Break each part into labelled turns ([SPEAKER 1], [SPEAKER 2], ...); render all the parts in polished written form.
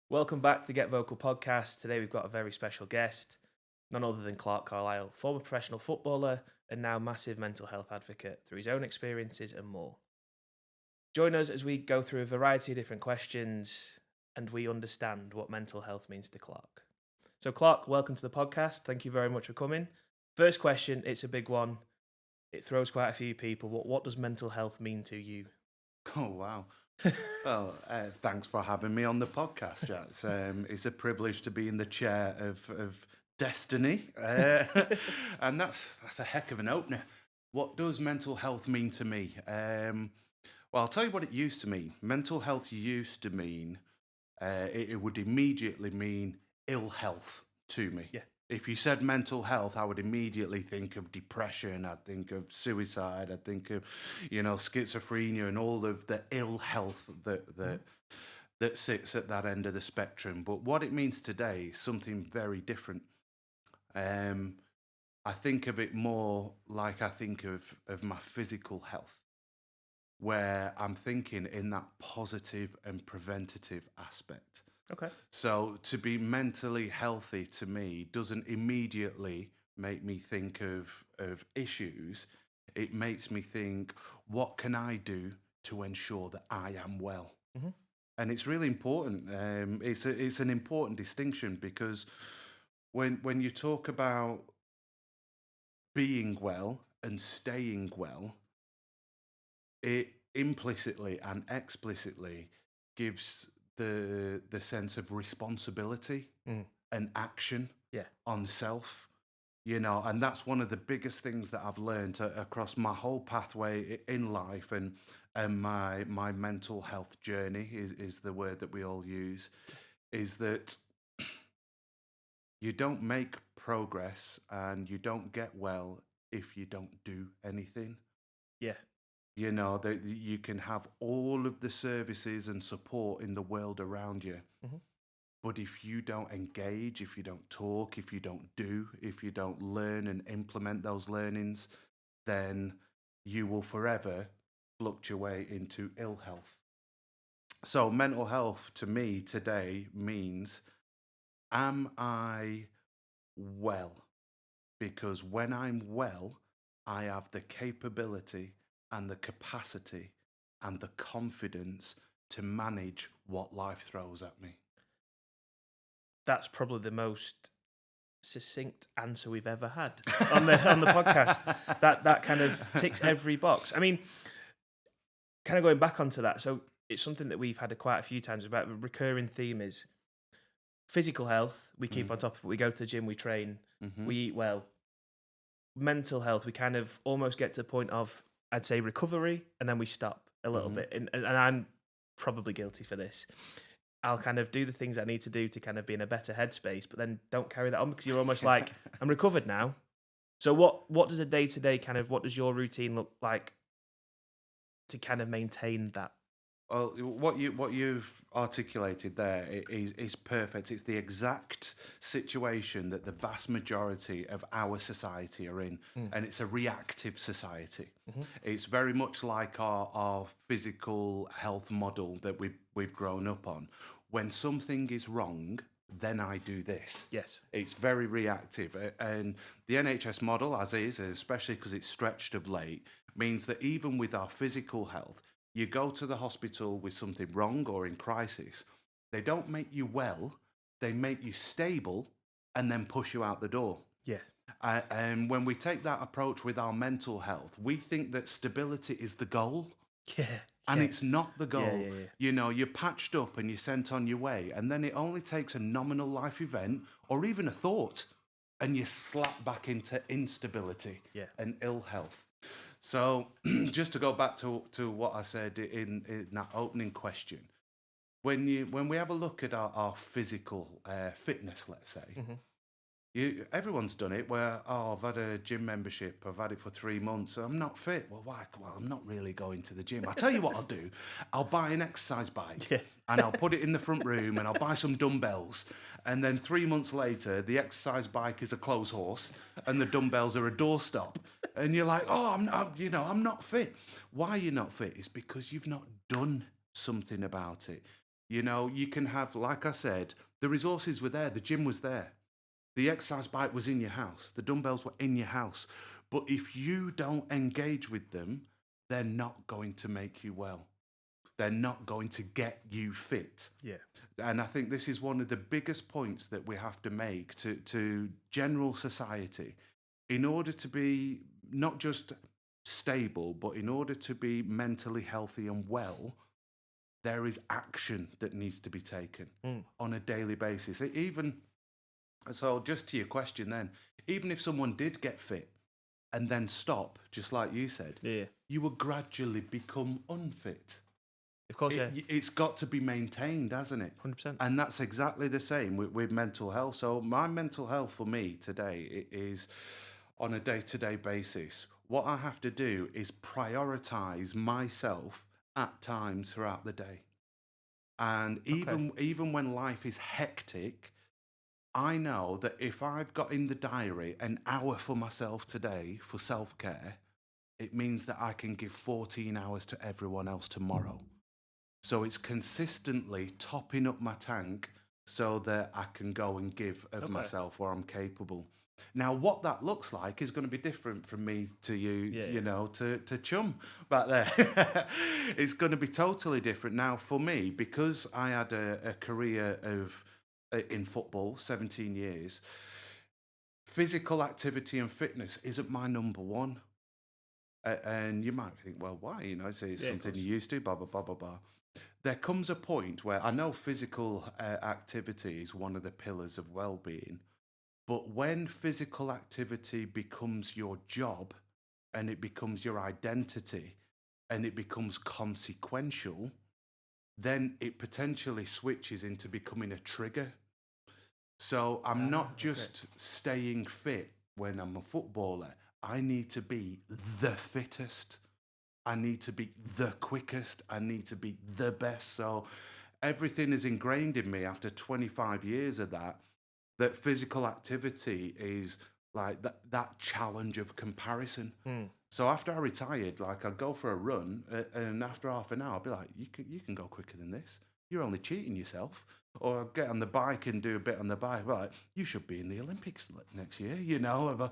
[SPEAKER 1] Welcome back to Get Vocal Podcast. Today we've got a very special guest, none other than Clarke Carlisle, former professional footballer and now massive mental health advocate through his own experiences and more. Join us as we go through a variety of different questions and we understand what mental health means to Clarke. So, Clarke, welcome to the podcast. Thank you very much for coming. First question, it's a big one. It throws quite a few people. What does mental health mean to you?
[SPEAKER 2] Oh, wow. Well, thanks for having me on the podcast, Jack. It's a privilege to be in the chair of destiny. And that's a heck of an opener. What does mental health mean to me? Well, I'll tell you what it used to mean. Mental health used to mean, it would immediately mean ill health to me.
[SPEAKER 1] Yeah.
[SPEAKER 2] If you said mental health, I would immediately think of depression. I'd think of suicide. I'd think of, schizophrenia and all of the ill health that sits at that end of the spectrum. But what it means today is something very different. Um, I think of it more like I think of my physical health, where I'm thinking in that positive and preventative aspect.
[SPEAKER 1] Okay.
[SPEAKER 2] So to be mentally healthy to me doesn't immediately make me think of issues. It makes me think, what can I do to ensure that I am well?
[SPEAKER 1] hmm
[SPEAKER 2] And it's really important. It's an important distinction because when you talk about being well and staying well, it implicitly and explicitly gives the sense of responsibility
[SPEAKER 1] Mm.
[SPEAKER 2] and action
[SPEAKER 1] Yeah.
[SPEAKER 2] on self, and that's one of the biggest things that I've learned across my whole pathway in life, and my mental health journey is the word that we all use, is that you don't make progress and you don't get well if you don't do anything.
[SPEAKER 1] Yeah.
[SPEAKER 2] That you can have all of the services and support in the world around you,
[SPEAKER 1] hmm
[SPEAKER 2] but if you don't engage, if you don't talk, if you don't do, if you don't learn and implement those learnings, then you will forever fluctuate into ill health. So mental health to me today means, am I well? Because when I'm well, I have the capability and the capacity and the confidence to manage what life throws at me.
[SPEAKER 1] That's probably the most succinct answer we've ever had on the podcast. That kind of ticks every box. I mean, kind of going back onto that. So it's something that we've had quite a few times about. A recurring theme is physical health. We keep on top of it. We go to the gym. We train.
[SPEAKER 2] Mm-hmm.
[SPEAKER 1] We eat well. Mental health. We kind of almost get to the point of, I'd say, recovery, and then we stop a little
[SPEAKER 2] Mm-hmm.
[SPEAKER 1] bit. And I'm probably guilty for this. I'll kind of do the things I need to do to kind of be in a better headspace, but then don't carry that on because you're almost like, I'm recovered now. So what does a day to day kind of, what does your routine look like to kind of maintain that?
[SPEAKER 2] Well, what you've articulated there is perfect. It's the exact situation that the vast majority of our society are in,
[SPEAKER 1] Mm.
[SPEAKER 2] and it's a reactive society.
[SPEAKER 1] hmm
[SPEAKER 2] It's very much like our physical health model that we've grown up on. When something is wrong, then I do this.
[SPEAKER 1] Yes.
[SPEAKER 2] It's very reactive, and the NHS model, as is, especially because it's stretched of late, means that even with our physical health, you go to the hospital with something wrong or in crisis, they don't make you well, they make you stable and then push you out the door.
[SPEAKER 1] Yeah.
[SPEAKER 2] And when we take that approach with our mental health, we think that stability is the goal.
[SPEAKER 1] Yeah.
[SPEAKER 2] And
[SPEAKER 1] Yeah.
[SPEAKER 2] it's not the
[SPEAKER 1] Yeah.
[SPEAKER 2] goal.
[SPEAKER 1] Yeah. Yeah.
[SPEAKER 2] You're patched up and you're sent on your way. And then it only takes a nominal life event or even a thought, and you're slapped back into instability
[SPEAKER 1] Yeah.
[SPEAKER 2] and ill health. So, just to go back to what I said in that opening question, when we have a look at our physical fitness, let's say,
[SPEAKER 1] hmm
[SPEAKER 2] everyone's done it where, oh, I've had a gym membership, I've had it for 3 months, so I'm not fit. Well, why? Well, I'm not really going to the gym. I'll tell you what I'll do. I'll buy an exercise bike
[SPEAKER 1] Yeah.
[SPEAKER 2] and I'll put it in the front room and I'll buy some dumbbells. And then 3 months later, the exercise bike is a clothes horse and the dumbbells are a doorstop. And you're like, oh, I'm not fit. Why you're not fit is because you've not done something about it. You know, you can have, like I said, the resources were there, the gym was there, the exercise bike was in your house, the dumbbells were in your house. But if you don't engage with them, they're not going to make you well. They're not going to get you fit.
[SPEAKER 1] Yeah.
[SPEAKER 2] And I think this is one of the biggest points that we have to make to general society. In order to be not just stable, but in order to be mentally healthy and well, there is action that needs to be taken on a daily basis. Even so, just to your question then, even if someone did get fit and then stop, just like you said,
[SPEAKER 1] Yeah.
[SPEAKER 2] you will gradually become unfit.
[SPEAKER 1] Of course, yeah.
[SPEAKER 2] It's got to be maintained, hasn't it?
[SPEAKER 1] 100%.
[SPEAKER 2] And that's exactly the same with mental health. So my mental health for me today is on a day-to-day basis. What I have to do is prioritize myself at times throughout the day. And even when life is hectic, I know that if I've got in the diary an hour for myself today for self-care, it means that I can give 14 hours to everyone else tomorrow. So it's consistently topping up my tank so that I can go and give of myself where I'm capable. Now, what that looks like is going to be different from me to you, you know, to Chum back there. It's going to be totally different. Now, for me, because I had a career in football, 17 years, physical activity and fitness isn't my number one. And you might think, well, why? You know, it's something you used to, blah, blah, blah, blah, blah. There comes a point where I know physical activity is one of the pillars of well-being, but when physical activity becomes your job and it becomes your identity and it becomes consequential, then it potentially switches into becoming a trigger. So I'm not just staying fit when I'm a footballer. I need to be the fittest. I need to be the quickest. I need to be the best. So everything is ingrained in me after 25 years of that physical activity is like that challenge of comparison. So after I retired, like I'd go for a run, and after half an hour, I'd be like, you can go quicker than this. You're only cheating yourself. Or I'd get on the bike and do a bit on the bike. Well, like, you should be in the Olympics next year, you know. If I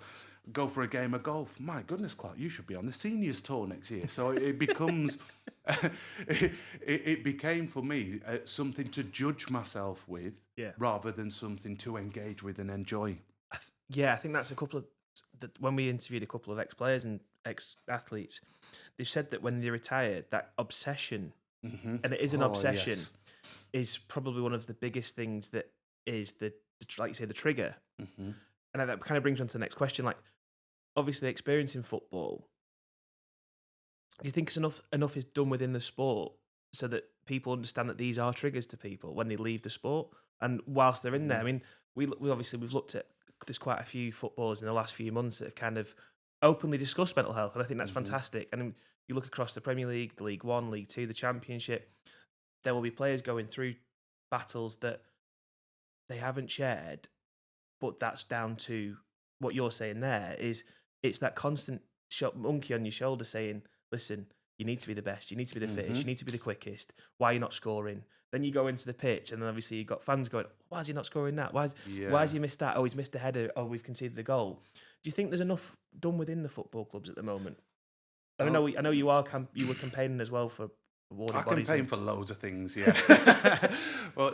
[SPEAKER 2] go for a game of golf, my goodness, Clarke, you should be on the seniors tour next year. So it becomes, it became for me something to judge myself with, rather than something to engage with and enjoy.
[SPEAKER 1] I think that's a couple of when we interviewed a couple of ex-players and ex-athletes, they've said that when they retired, that obsession, and it is an obsession, is probably one of the biggest things that is like you say, the trigger. And that kind of brings me on to the next question. Like, obviously, experience in football, do you think it's enough is done within the sport so that people understand that these are triggers to people when they leave the sport? And whilst they're in there, I mean, we've looked at, there's quite a few footballers in the last few months that have kind of openly discussed mental health, and I think that's fantastic. And you look across the Premier League, the League One, League Two, the Championship, there will be players going through battles that they haven't shared, but that's down to what you're saying there, is it's that constant monkey on your shoulder saying, listen, you need to be the best, you need to be the fittest, you need to be the quickest, why are you not scoring? Then you go into the pitch and then obviously you've got fans going, why is he not scoring that? Why has he missed that? Oh, he's missed a header. Oh, we've conceded a goal. Do you think there's enough done within the football clubs at the moment? I know you were campaigning as well for awarded
[SPEAKER 2] I
[SPEAKER 1] bodies.
[SPEAKER 2] campaign for loads of things, yeah. Well,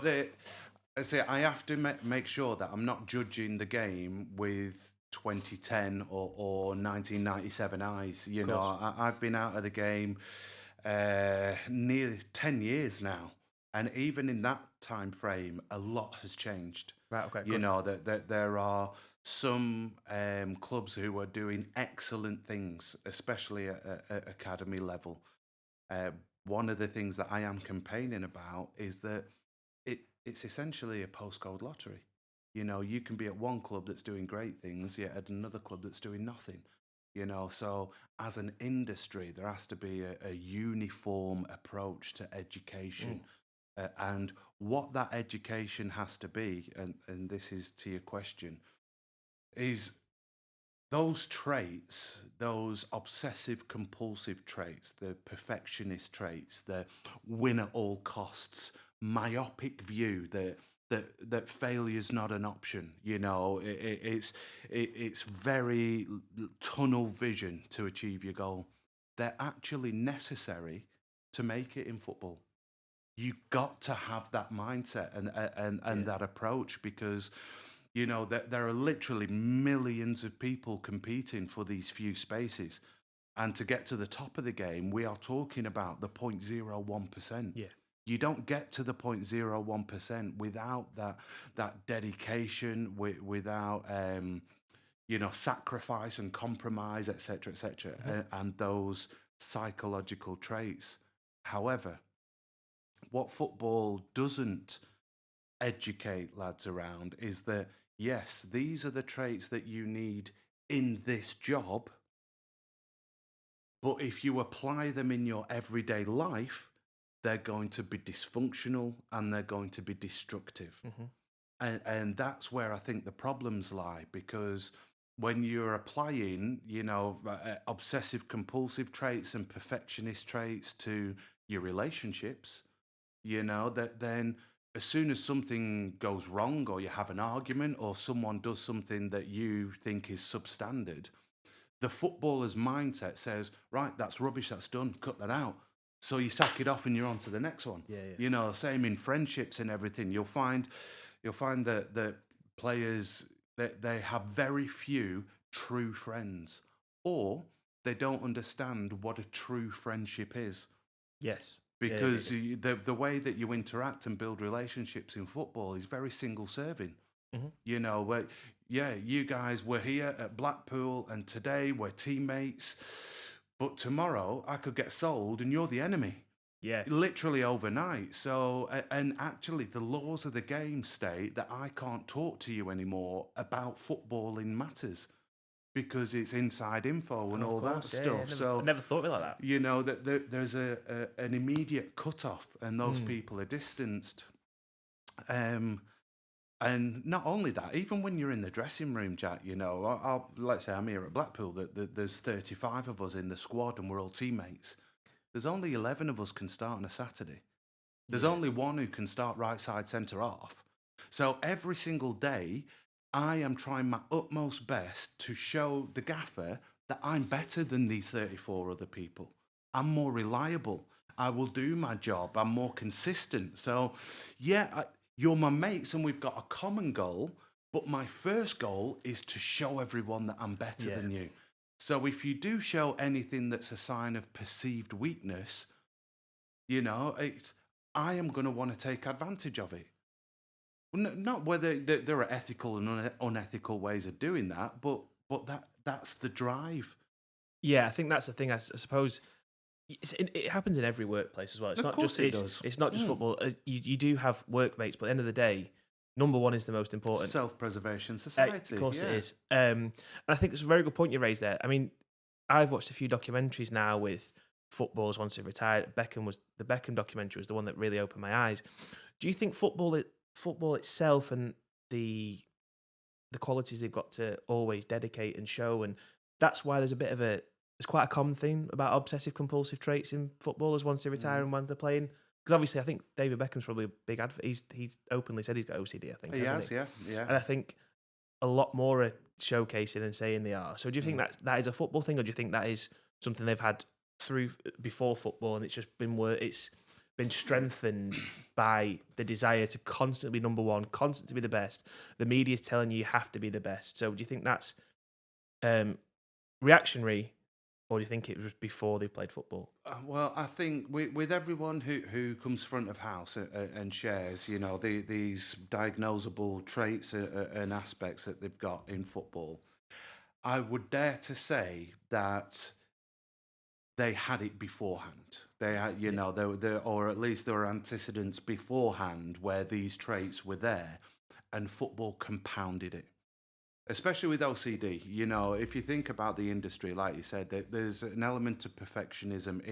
[SPEAKER 2] I say I have to make sure that I'm not judging the game with 2010 or 1997 eyes. You know, I've been out of the game nearly 10 years now, and even in that time frame, a lot has changed.
[SPEAKER 1] Right. Okay.
[SPEAKER 2] You know that there are some clubs who are doing excellent things, especially at academy level. One of the things that I am campaigning about is that it's essentially a postcode lottery. You know, you can be at one club that's doing great things, yet at another club that's doing nothing. You know, so as an industry, there has to be a uniform approach to education. And what that education has to be, and this is to your question, is those traits, those obsessive compulsive traits, the perfectionist traits, the win at all costs, myopic view that failure's not an option. It's very tunnel vision to achieve your goal. They're actually necessary to make it in football. You got to have that mindset and that approach, because there are literally millions of people competing for these few spaces, and to get to the top of the game, we are talking about the 0.01%.
[SPEAKER 1] Yeah.
[SPEAKER 2] You don't get to the 0.01% without that dedication, without sacrifice and compromise, etc., etc., and those psychological traits. However, what football doesn't educate lads around is that, yes, these are the traits that you need in this job, but if you apply them in your everyday life, they're going to be dysfunctional and they're going to be destructive. And that's where I think the problems lie, because when you're applying, obsessive compulsive traits and perfectionist traits to your relationships, that then as soon as something goes wrong, or you have an argument, or someone does something that you think is substandard, the footballer's mindset says, right, that's rubbish, that's done, cut that out. So you sack it off and you're on to the next one.
[SPEAKER 1] Yeah.
[SPEAKER 2] Same in friendships and everything. You'll find that players, that they have very few true friends, or they don't understand what a true friendship is.
[SPEAKER 1] Yes.
[SPEAKER 2] Because the way that you interact and build relationships in football is very single-serving. Where, you guys were here at Blackpool, and today we're teammates, but tomorrow I could get sold and you're the enemy.
[SPEAKER 1] Yeah.
[SPEAKER 2] Literally overnight. So, and actually the laws of the game state that I can't talk to you anymore about footballing matters, because it's inside info and all that stuff.
[SPEAKER 1] I never thought of it like that.
[SPEAKER 2] That there's an immediate cutoff, and those people are distanced. And not only that, even when you're in the dressing room, Jack, let's say I'm here at Blackpool, there's 35 of us in the squad and we're all teammates. There's only 11 of us can start on a Saturday. There's only one who can start right side centre half. So every single day, I am trying my utmost best to show the gaffer that I'm better than these 34 other people. I'm more reliable. I will do my job. I'm more consistent. So, you're my mates and we've got a common goal, but my first goal is to show everyone that I'm better than you. So if you do show anything that's a sign of perceived weakness, I am going to want to take advantage of it. Not whether there are ethical and unethical ways of doing that, but that's the drive.
[SPEAKER 1] Yeah, I think that's the thing. I suppose it happens in every workplace as well. It's
[SPEAKER 2] Of
[SPEAKER 1] not
[SPEAKER 2] course
[SPEAKER 1] just
[SPEAKER 2] it does.
[SPEAKER 1] it's not just football. You do have workmates, but at the end of the day, number one is the most important.
[SPEAKER 2] Self-preservation society.
[SPEAKER 1] Of course it is. And I think it's a very good point you raised there. I mean, I've watched a few documentaries now with footballers once they've retired. The Beckham documentary was the one that really opened my eyes. Do you think football itself and the qualities they've got to always dedicate and show, and that's why there's quite a common theme about obsessive compulsive traits in footballers once they retire and once they're playing? Because obviously, I think David Beckham's probably a big advocate. He's openly said he's got OCD. I think
[SPEAKER 2] He has,
[SPEAKER 1] he?
[SPEAKER 2] yeah.
[SPEAKER 1] And I think a lot more are showcasing and saying they are. So do you think that is a football thing, or do you think that is something they've had through before football, and it's just been strengthened by the desire to constantly be number one, constantly be the best? The media's telling you have to be the best. So do you think that's reactionary, or do you think it was before they played football?
[SPEAKER 2] Well, I think with everyone who comes front of house and shares, these diagnosable traits and aspects that they've got in football, I would dare to say that they had it beforehand. They had, or at least there were antecedents beforehand where these traits were there, and football compounded it. Especially with OCD, if you think about the industry, like you said, there's an element of perfectionism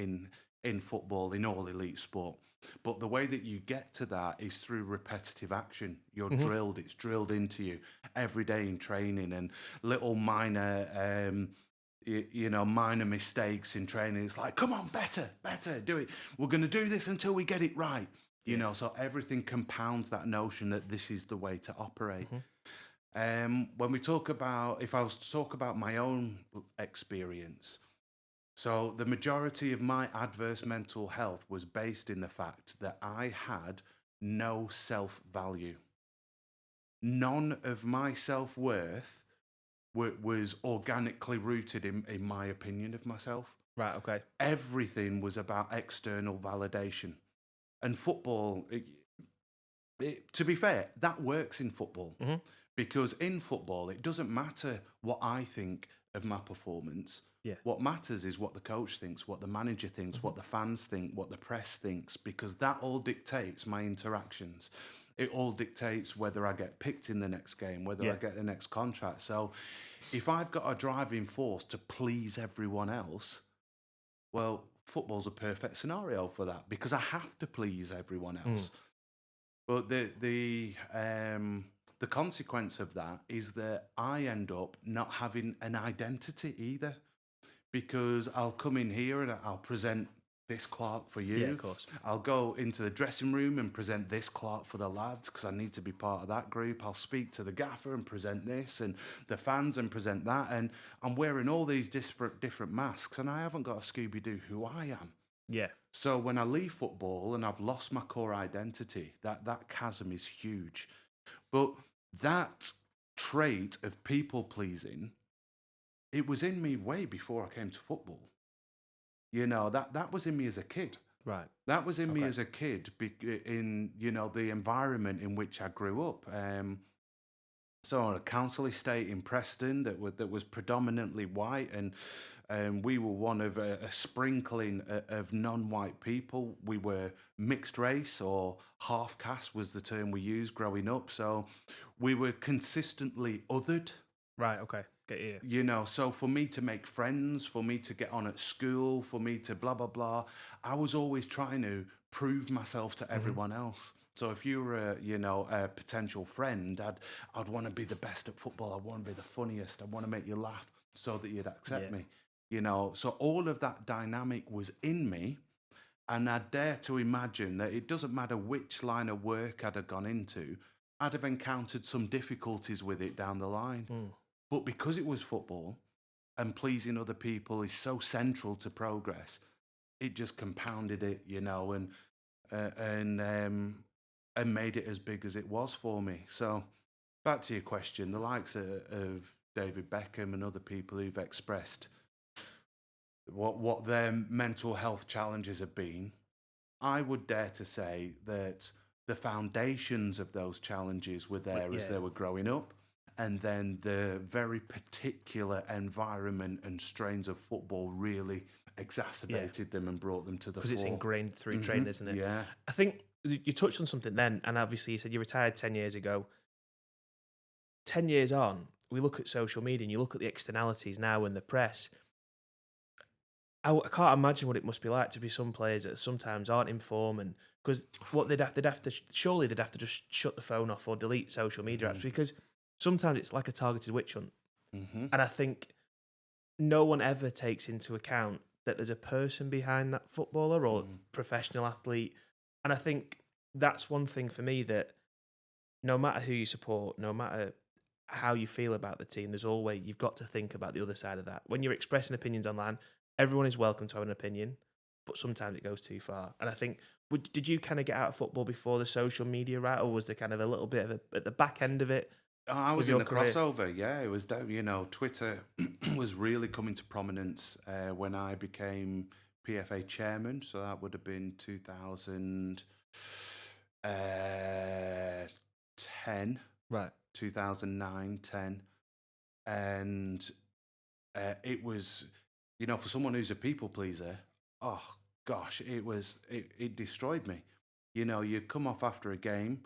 [SPEAKER 2] in football, in all elite sport. But the way that you get to that is through repetitive action. You're drilled; it's drilled into you every day in training, and little minor, minor mistakes in training. It's like, come on, better, do it. We're going to do this until we get it right. You know, so everything compounds that notion that this is the way to operate. When we talk about, if I was to talk about my own experience, so the majority of my adverse mental health was based in the fact that I had no self-value. None of my self-worth was organically rooted in my opinion of myself.
[SPEAKER 1] Right. Okay.
[SPEAKER 2] Everything was about external validation. And football, to be fair, that works in football. Because in football, it doesn't matter what I think of my performance.
[SPEAKER 1] Yeah.
[SPEAKER 2] What matters is what the coach thinks, what the manager thinks, what the fans think, what the press thinks, because that all dictates my interactions. It all dictates whether I get picked in the next game, whether I get the next contract. So if I've got a driving force to please everyone else, well, football's a perfect scenario for that, because I have to please everyone else. But the consequence of that is that I end up not having an identity either, because I'll come in here and I'll present this Clarke for you.
[SPEAKER 1] Yeah, of course.
[SPEAKER 2] I'll go into the dressing room and present this Clarke for the lads because I need to be part of that group. I'll speak to the gaffer and present this, and the fans and present that. And I'm wearing all these different masks, and I haven't got a Scooby-Doo who I am.
[SPEAKER 1] Yeah.
[SPEAKER 2] So when I leave football and I've lost my core identity, that chasm is huge. But that trait of people pleasing, it was in me way before I came to football. You know, that was in me as a kid.
[SPEAKER 1] Right.
[SPEAKER 2] That was in me as a kid in, you know, the environment in which I grew up. So on a council estate in Preston that was predominantly white, and we were one of a sprinkling of non-white people. We were mixed race, or half caste was the term we used growing up. So we were consistently othered.
[SPEAKER 1] Right. Okay. Get you.
[SPEAKER 2] You know, so for me to make friends, for me to get on at school, for me to blah, blah, blah, I was always trying to prove myself to everyone else. So if you were, a potential friend, I'd want to be the best at football. I want to be the funniest. I want to make you laugh so that you'd accept me. You know, so all of that dynamic was in me. And I dare to imagine that it doesn't matter which line of work I'd have gone into, I'd have encountered some difficulties with it down the line. But because it was football and pleasing other people is so central to progress, it just compounded it, you know, and made it as big as it was for me. So back to your question, the likes of David Beckham and other people who've expressed what their mental health challenges have been, I would dare to say that the foundations of those challenges were there as they were growing up. And then the very particular environment and strains of football really exacerbated them and brought them to the fore.
[SPEAKER 1] Because it's ingrained through training, isn't it?
[SPEAKER 2] Yeah.
[SPEAKER 1] I think you touched on something then, and obviously you said you retired 10 years ago. 10 years on, we look at social media and you look at the externalities now in the press. I can't imagine what it must be like to be some players that sometimes aren't in form, and because what they'd have to surely they'd have to just shut the phone off or delete social media apps, because sometimes it's like a targeted witch hunt. And I think no one ever takes into account that there's a person behind that footballer or professional athlete. And I think that's one thing for me, that no matter who you support, no matter how you feel about the team, you've got to think about the other side of that. When you're expressing opinions online, everyone is welcome to have an opinion, but sometimes it goes too far. And I think, did you kind of get out of football before the social media, right? Or was there kind of a little bit of at the back end of it?
[SPEAKER 2] I was in the crossover, yeah. It was, Twitter was really coming to prominence when I became PFA chairman. So that would have been 2010. Right. 2009, 10. And it was, for someone who's a people pleaser, oh gosh, it destroyed me. You'd come off after a game,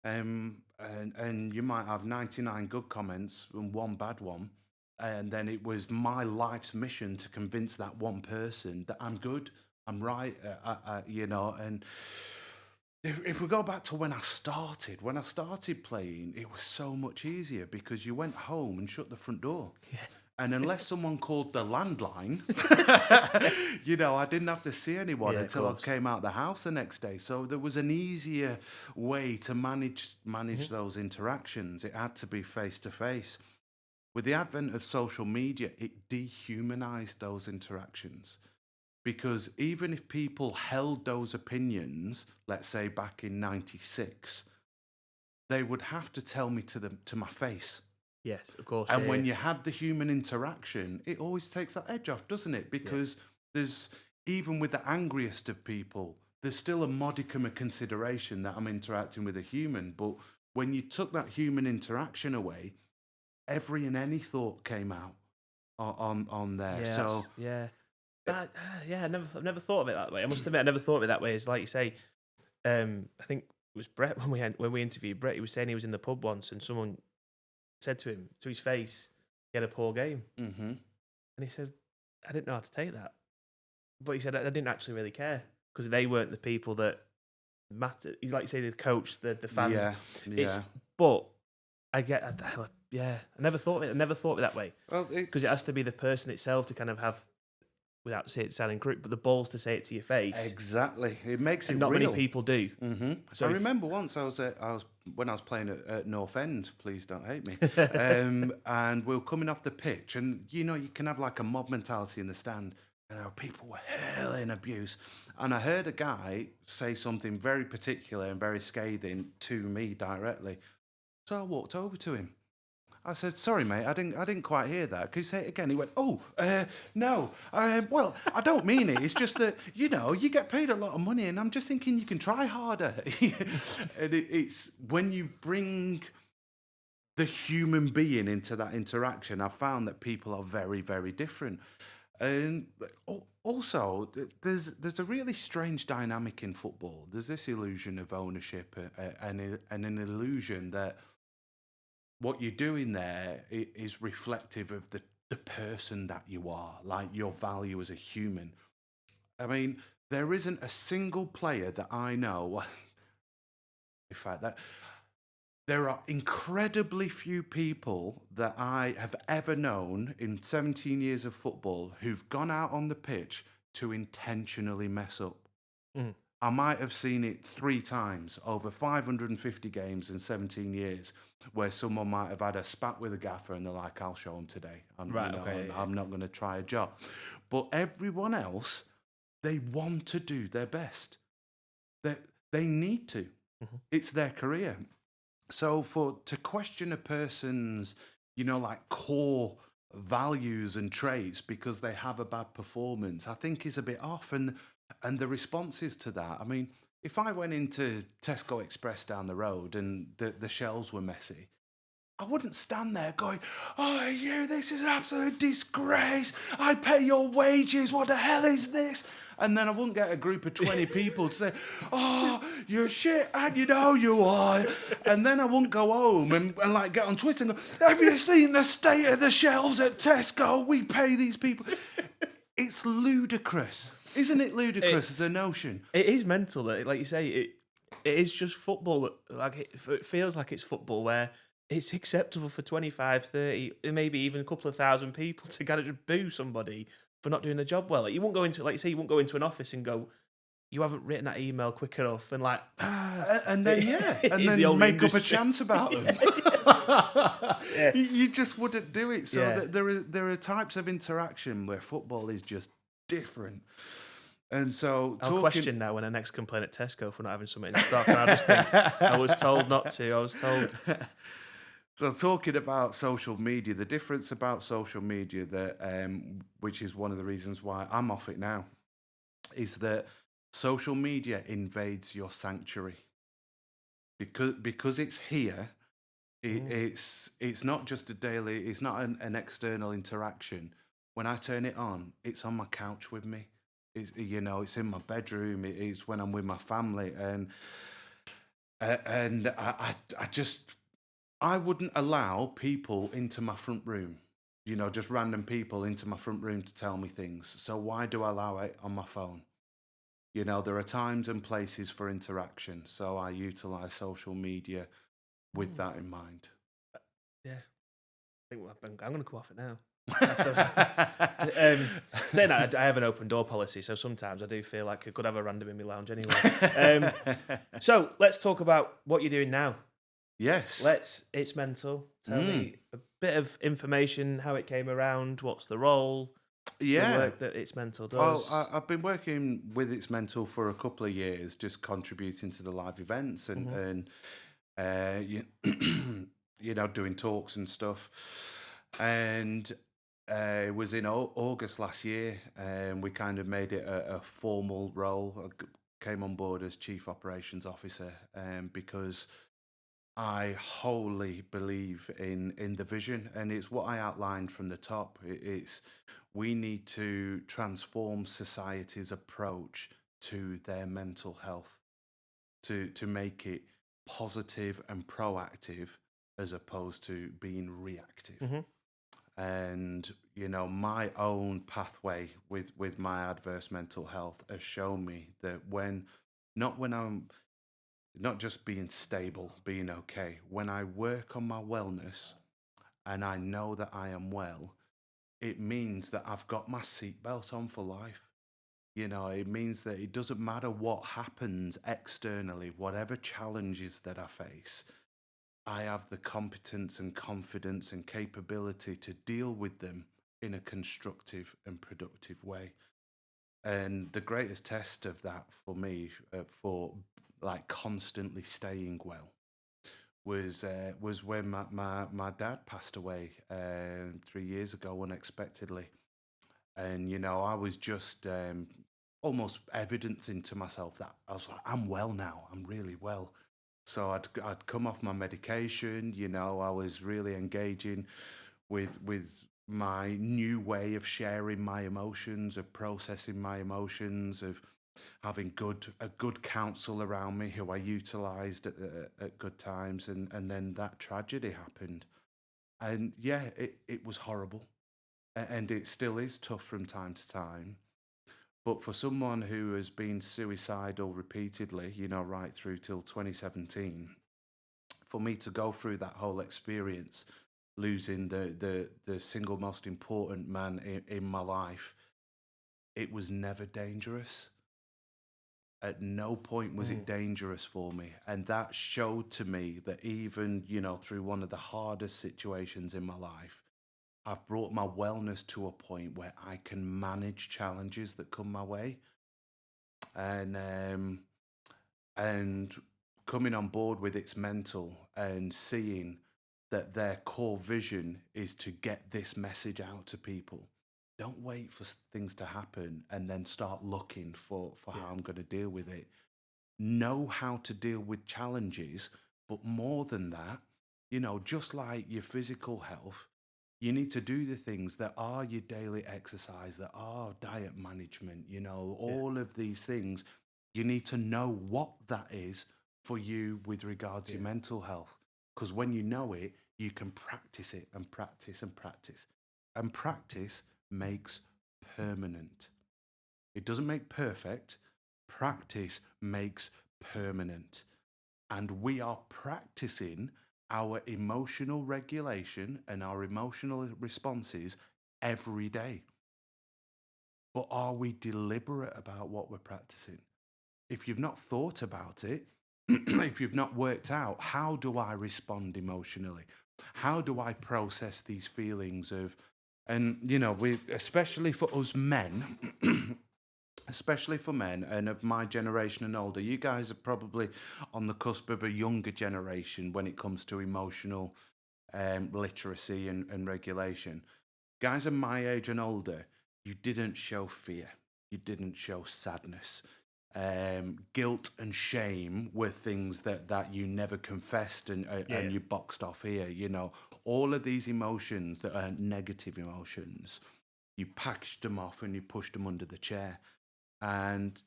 [SPEAKER 2] and you might have 99 good comments and one bad one, and then it was my life's mission to convince that one person that I'm good, I'm right, and if we go back to when I started playing, it was so much easier because you went home and shut the front door. And unless someone called the landline, I didn't have to see anyone
[SPEAKER 1] Yeah, of
[SPEAKER 2] until I
[SPEAKER 1] course.
[SPEAKER 2] came out the house the next day. So there was an easier way to manage those interactions. It had to be face to face. With the advent of social media, it dehumanized those interactions. Because even if people held those opinions, let's say back in '96, they would have to tell me to my face.
[SPEAKER 1] Yes, of course.
[SPEAKER 2] And
[SPEAKER 1] Yeah,
[SPEAKER 2] when you had the human interaction, it always takes that edge off, doesn't it?
[SPEAKER 1] yeah.
[SPEAKER 2] Because there's, even with the angriest of people, there's still a modicum of consideration that I'm interacting with a human. But when you took that human interaction away, every and any thought came out on there.
[SPEAKER 1] Yeah,
[SPEAKER 2] So
[SPEAKER 1] yeah.
[SPEAKER 2] uh,
[SPEAKER 1] Yeah, I've never thought of it that way. I must admit, I never thought of it that way. It's like you say. I think it was Brett when we interviewed Brett. He was saying he was in the pub once, and someone said to him to his face, he had a poor game,
[SPEAKER 2] mhm.
[SPEAKER 1] and he said, "I didn't know how to take that," but he said, "I didn't actually really care because they weren't the people that mattered." He's like you say, the coach, the fans.
[SPEAKER 2] Yeah,
[SPEAKER 1] It's
[SPEAKER 2] yeah.
[SPEAKER 1] but yeah. I never thought of it. I never thought of it that way
[SPEAKER 2] Well,
[SPEAKER 1] because it has to be the person itself to kind of have, without sounding crude, but the balls to say it to your face,
[SPEAKER 2] exactly. It makes it
[SPEAKER 1] and not many
[SPEAKER 2] real.
[SPEAKER 1] people do.
[SPEAKER 2] So
[SPEAKER 1] So
[SPEAKER 2] I
[SPEAKER 1] if,
[SPEAKER 2] remember once when I was playing at North End. Please don't hate me. And we were coming off the pitch, and you can have like a mob mentality in the stand. And there were people were hurling abuse, and I heard a guy say something very particular and very scathing to me directly. So I walked over to him. I said, "Sorry, mate, I didn't quite hear that. Could you say it again?" He went, "Oh, no. Well, I don't mean it. It's just that you get paid a lot of money, and I'm just thinking you can try harder." And it's when you bring the human being into that interaction, I've found that people are very, very different. And also, there's a really strange dynamic in football. There's this illusion of ownership and an illusion that what you're doing there is reflective of the person that you are, like your value as a human. I mean, there isn't a single player that I know. In fact, that there are incredibly few people that I have ever known in 17 years of football who've gone out on the pitch to intentionally mess up.
[SPEAKER 1] Mm.
[SPEAKER 2] I might have seen it 3 times over 550 games in 17 years, where someone might have had a spat with a gaffer and they're like, "I'll show him today.
[SPEAKER 1] Right, okay, yeah.
[SPEAKER 2] I'm not going to try a job." But everyone else, they want to do their best. They they need to.
[SPEAKER 1] Mhm.
[SPEAKER 2] It's their career. So to question a person's, like core values and traits because they have a bad performance, I think is a bit off. And the responses to that, I mean, if I went into Tesco Express down the road and the shelves were messy, I wouldn't stand there going, "Oh, this is an absolute disgrace. I pay your wages. What the hell is this?" And then I wouldn't get a group of 20 people to say, "Oh, you're shit, and you know you are." And then I wouldn't go home and like get on Twitter and go, "Have you seen the state of the shelves at Tesco? We pay these people." It's ludicrous. Isn't it ludicrous as a notion?
[SPEAKER 1] It is mental that, like you say, it is just football. Like it feels like it's football where it's acceptable for 25, 30, maybe even a couple of thousand people to kind of just boo somebody for not doing the job well. Like you won't go into, like you say, you won't go into an office and go, "You haven't written that email quick enough," and like,
[SPEAKER 2] And then
[SPEAKER 1] it
[SPEAKER 2] and
[SPEAKER 1] is the
[SPEAKER 2] then
[SPEAKER 1] old
[SPEAKER 2] make up a
[SPEAKER 1] industry.
[SPEAKER 2] chance about them.
[SPEAKER 1] Yeah,
[SPEAKER 2] You just wouldn't do it. So
[SPEAKER 1] yeah.
[SPEAKER 2] there are types of interaction where football is just different. And so
[SPEAKER 1] I'll
[SPEAKER 2] talking
[SPEAKER 1] question now when I next complain at Tesco for not having something in stock, and I'll just think, I was told not to. I was told.
[SPEAKER 2] So talking about social media, the difference about social media that which is one of the reasons why I'm off it now, is that social media invades your sanctuary. Because it's here,
[SPEAKER 1] Mm.
[SPEAKER 2] it's not just a daily, it's not an external interaction. When I turn it on, it's on my couch with me. It's in my bedroom. It's when I'm with my family, and I just I wouldn't allow people into my front room. Just random people into my front room to tell me things. So why do I allow it on my phone? There are times and places for interaction. So I utilize social media with
[SPEAKER 1] Mm.
[SPEAKER 2] that in mind.
[SPEAKER 1] Yeah. think I'm going to come off it now. um, Saying that, I have an open door policy, so sometimes I do feel like I could have a random in my lounge anyway. So let's talk about what you're doing now.
[SPEAKER 2] Yes.
[SPEAKER 1] It's mental. Tell me a bit of information, how it came around, what's the role, the work that It's Mental does.
[SPEAKER 2] Well, I've been working with It's Mental for a couple of years, just contributing to the live events and doing talks and stuff. And it was in August last year, and we kind of made it a formal role. I came on board as Chief Operations Officer because I wholly believe in the vision, and it's what I outlined from the top. It's we need to transform society's approach to their mental health to make it positive and proactive as opposed to being reactive. And my own pathway with my adverse mental health has shown me that when I'm not just being stable, being okay, when I work on my wellness and I know that I am well, it means that I've got my seatbelt on for life. It means that it doesn't matter what happens externally, whatever challenges that I face, I have the competence and confidence and capability to deal with them in a constructive and productive way. And the greatest test of that for me, for like constantly staying well, was when my dad passed away 3 years ago unexpectedly. And I was just almost evidencing to myself that I was like, I'm well now, I'm really well. So I'd come off my medication. I was really engaging with my new way of sharing my emotions, of processing my emotions, of having a good counsel around me who I utilised at good times, and then that tragedy happened, and yeah, it was horrible, and it still is tough from time to time. But for someone who has been suicidal repeatedly, right through till 2017, for me to go through that whole experience, losing the single most important man in my life, it was never dangerous. At no point was it dangerous for me. And that showed to me that even, through one of the hardest situations in my life, I've brought my wellness to a point where I can manage challenges that come my way. And coming on board with It's Mental and seeing that their core vision is to get this message out to people. Don't wait for things to happen and then start looking for how I'm going to deal with it. Know how to deal with challenges, but more than that, just like your physical health, you need to do the things that are your daily exercise, that are diet management, all of these things. You need to know what that is for you with regards to your mental health. Because when you know it, you can practice it and practice and practice. And practice makes permanent. It doesn't make perfect. Practice makes permanent. And we are practicing our emotional regulation and our emotional responses every day. But are we deliberate about what we're practicing? If you've not thought about it, if you've not worked out, how do I respond emotionally? How do I process these feelings of, and we, especially for us men, especially for men and of my generation and older, you guys are probably on the cusp of a younger generation when it comes to emotional literacy and regulation. Guys of my age and older, you didn't show fear, you didn't show sadness. Guilt and shame were things that you never confessed and you boxed off here. All of these emotions that are negative emotions, you packaged them off and you pushed them under the chair. And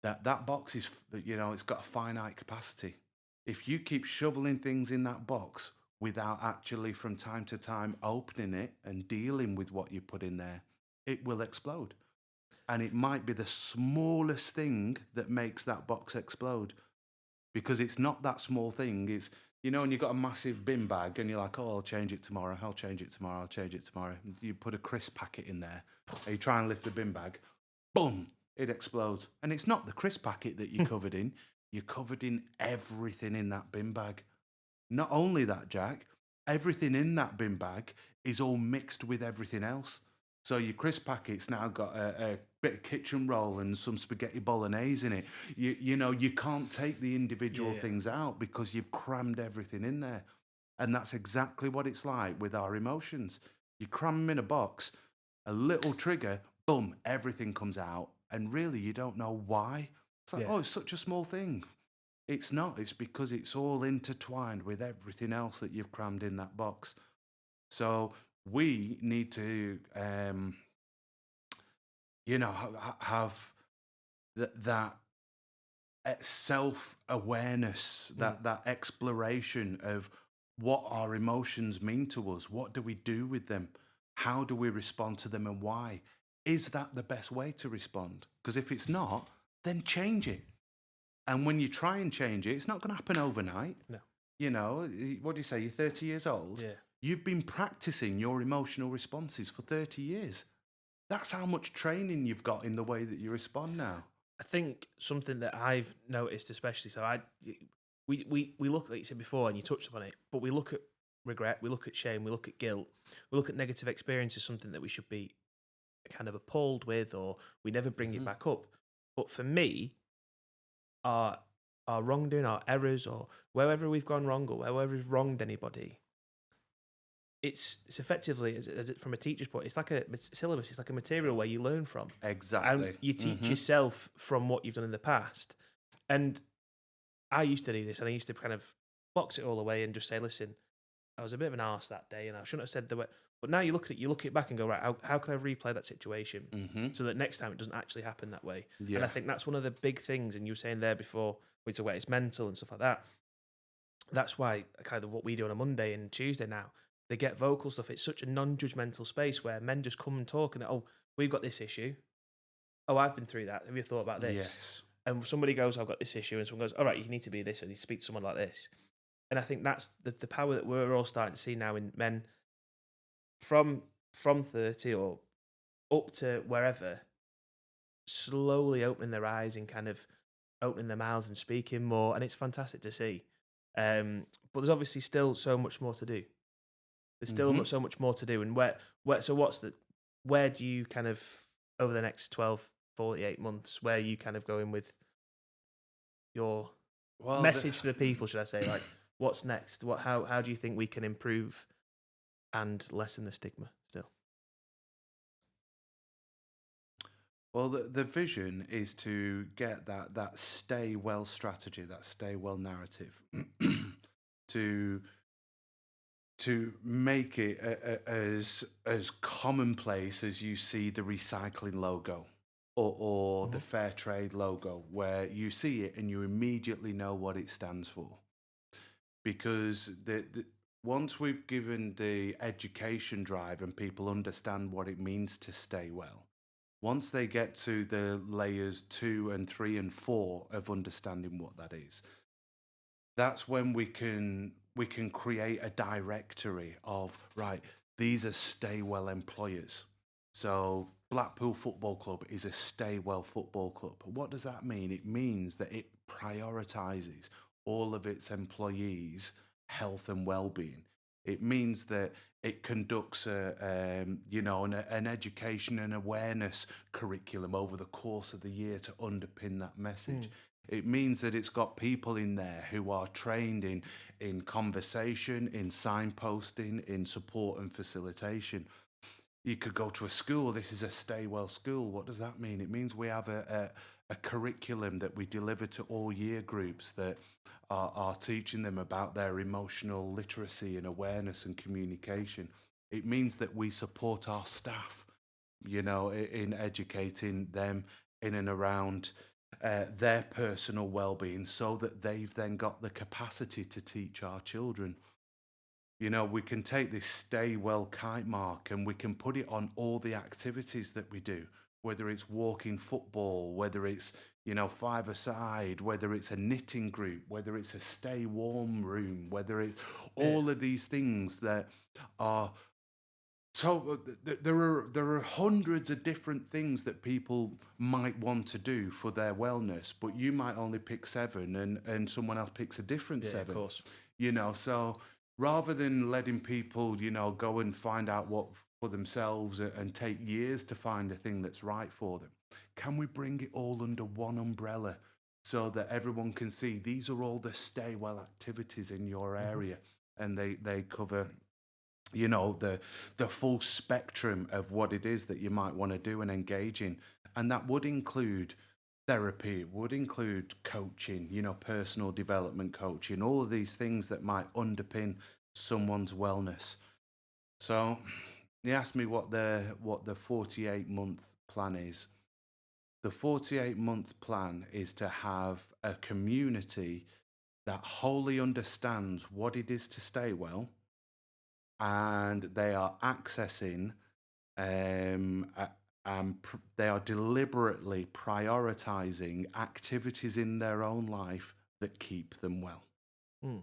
[SPEAKER 2] that box is, it's got a finite capacity. If you keep shoveling things in that box without actually from time to time opening it and dealing with what you put in there, it will explode. And it might be the smallest thing that makes that box explode, because it's not that small thing. It's, You know, and you've got a massive bin bag and you're like, oh, I'll change it tomorrow. I'll change it tomorrow. I'll change it tomorrow. And you put a crisp packet in there and you try and lift the bin bag, boom, it explodes. And it's not the crisp packet that you're covered in. You're covered in everything in that bin bag. Not only that, Jack, everything in that bin bag is all mixed with everything else. So your crisp packet's now got a bit of kitchen roll and some spaghetti bolognese in it. You know, you can't take the individual
[SPEAKER 1] Yeah.
[SPEAKER 2] things out because you've crammed everything in there. And that's exactly what it's like with our emotions. You cram them in a box, a little trigger, boom, everything comes out. And really, you don't know why. It's like,
[SPEAKER 1] Yeah.
[SPEAKER 2] oh, it's such a small thing. It's not. It's because it's all intertwined with everything else that you've crammed in that box. So we need to, have that self-awareness, that exploration of what our emotions mean to us. What do we do with them? How do we respond to them, and why? Is that the best way to respond? Because if it's not, then change it. And when you try and change it, it's not going to happen overnight.
[SPEAKER 1] No.
[SPEAKER 2] You know, what do you say? You're 30 years old.
[SPEAKER 1] Yeah.
[SPEAKER 2] You've been practicing your emotional responses for 30 years. That's how much training you've got in the way that you respond now.
[SPEAKER 1] I think something that I've noticed, especially, we look, like you said before, and you touched upon it, but we look at regret, we look at shame, we look at guilt, we look at negative experience as something that we should be kind of appalled with, or we never bring it back up. But for me, our wrongdoing, our errors, or wherever we've gone wrong, or wherever we've wronged anybody, it's effectively, from a teacher's point, it's like a syllabus. It's like a material where you learn from.
[SPEAKER 2] Exactly.
[SPEAKER 1] And you teach yourself from what you've done in the past. And I used to do this, and I used to kind of box it all away and just say, listen, I was a bit of an arse that day, and I shouldn't have said the way. But now you look at it back and go, right, how can I replay that situation so that next time it doesn't actually happen that way?
[SPEAKER 2] Yeah.
[SPEAKER 1] And I think that's one of the big things, and you were saying there before, we talk about it's mental and stuff like that. That's why kind of what we do on a Monday and Tuesday now, they get vocal stuff. It's such a non-judgmental space where men just come and talk and, oh, we've got this issue. Oh, I've been through that. Have you thought about this?
[SPEAKER 2] Yes.
[SPEAKER 1] And somebody goes, I've got this issue. And someone goes, all right, you need to be this, or you speak to someone like this. And I think that's the power that we're all starting to see now in men from 30 or up to wherever, slowly opening their eyes and kind of opening their mouths and speaking more. And it's fantastic to see. But there's obviously still so much more to do. There's still so much more to do. And where do you kind of, over the next 12, 48 months, where are you kind of going with your message to the people, should I say? Like, what's next? How do you think we can improve and lessen the stigma still?
[SPEAKER 2] Well, the vision is to get that stay well strategy, that stay well narrative, to make it as commonplace as you see the recycling logo or the fair trade logo, where you see it and you immediately know what it stands for. Because once we've given the education drive and people understand what it means to stay well, once they get to the layers 2 and 3 and 4 of understanding what that is, that's when we can create a directory of, right, these are stay well employers. So Blackpool Football Club is a stay well football club. What does that mean? It means that it prioritizes all of its employees' health and well-being. It means that it conducts an education and awareness curriculum over the course of the year to underpin that message. It means that it's got people in there who are trained in conversation, in signposting, in support and facilitation. You could go to a school. This is a stay well school. What does that mean? It means we have a curriculum that we deliver to all year groups that are teaching them about their emotional literacy and awareness and communication. It means that we support our staff, in educating them in and around their personal well-being, so that they've then got the capacity to teach our children. We can take this stay well kite mark and we can put it on all the activities that we do, whether it's walking football, whether it's five-a-side, whether it's a knitting group, whether it's a stay warm room, whether it's
[SPEAKER 1] Yeah.
[SPEAKER 2] all of these things that are so there are hundreds of different things that people might want to do for their wellness, but you might only pick seven, and someone else picks a different
[SPEAKER 1] Yeah, of
[SPEAKER 2] seven.
[SPEAKER 1] course.
[SPEAKER 2] So rather than letting people, go and find out what for themselves and take years to find a thing that's right for them, can we bring it all under one umbrella so that everyone can see these are all the stay well activities in your
[SPEAKER 1] Mhm.
[SPEAKER 2] area, and they cover the full spectrum of what it is that you might want to do and engage in. And that would include therapy, it would include coaching, personal development coaching, all of these things that might underpin someone's wellness. So you asked me what the 48-month plan is. The 48-month plan is to have a community that wholly understands what it is to stay well, and they are accessing they are deliberately prioritizing activities in their own life that keep them well.
[SPEAKER 1] Mm.